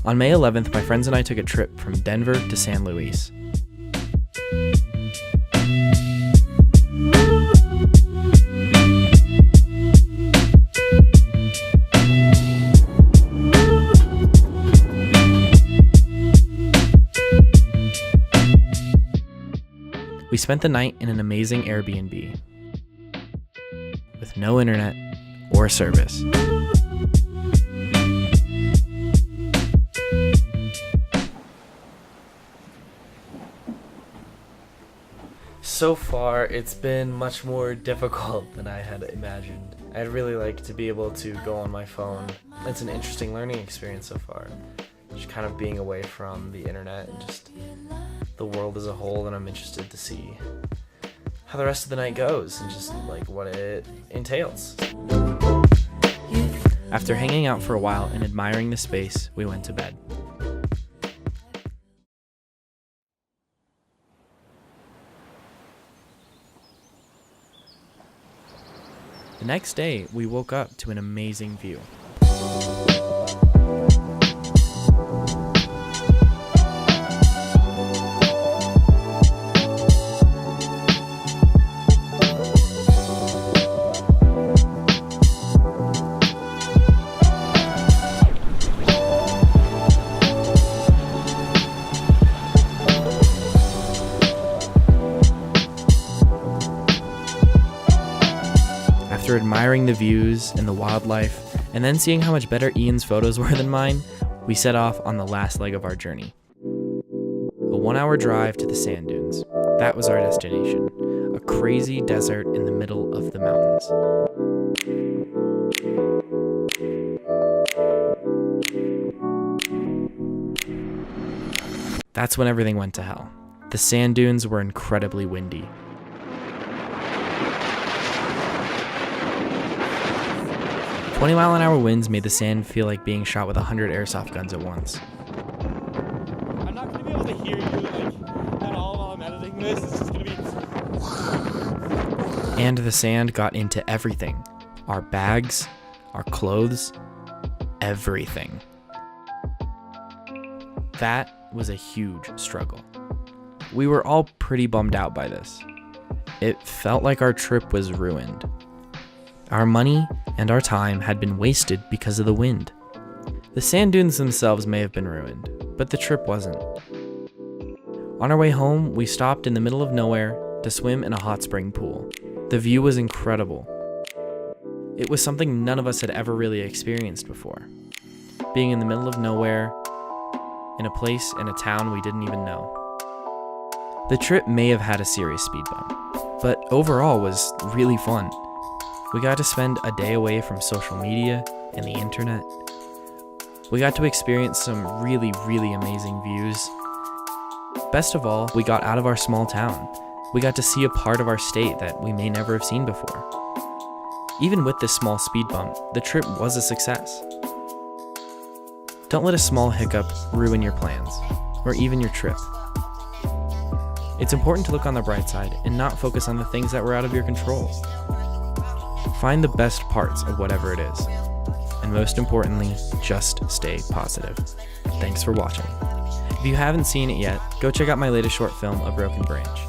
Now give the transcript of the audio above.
On May 11th, my friends and I took a trip from Denver to San Luis. We spent the night in an amazing Airbnb with no internet or service. So far, it's been much more difficult than I had imagined. I'd really like to be able to go on my phone. It's an interesting learning experience so far. Just kind of being away from the internet and just the world as a whole, and I'm interested to see how the rest of the night goes and just like what it entails. After hanging out for a while and admiring the space, we went to bed. The next day, we woke up to an amazing view. After admiring the views and the wildlife, and then seeing how much better Ian's photos were than mine, we set off on the last leg of our journey. A 1-hour drive to the sand dunes. That was our destination, a crazy desert in the middle of the mountains. That's when everything went to hell. The sand dunes were incredibly windy. 20-mile-an-hour winds made the sand feel like being shot with 100 airsoft guns at once. I'm not going to be able to hear you at all while I'm editing this. It's just going to be... And the sand got into everything. Our bags, our clothes, everything. That was a huge struggle. We were all pretty bummed out by this. It felt like our trip was ruined. Our money and our time had been wasted because of the wind. The sand dunes themselves may have been ruined, but the trip wasn't. On our way home, we stopped in the middle of nowhere to swim in a hot spring pool. The view was incredible. It was something none of us had ever really experienced before. Being in the middle of nowhere, in a place in a town we didn't even know. The trip may have had a serious speed bump, but overall was really fun. We got to spend a day away from social media and the internet. We got to experience some really, really amazing views. Best of all, we got out of our small town. We got to see a part of our state that we may never have seen before. Even with this small speed bump, the trip was a success. Don't let a small hiccup ruin your plans, or even your trip. It's important to look on the bright side and not focus on the things that were out of your control. Find the best parts of whatever it is. And most importantly, just stay positive. Thanks for watching. If you haven't seen it yet, go check out my latest short film, A Broken Branch.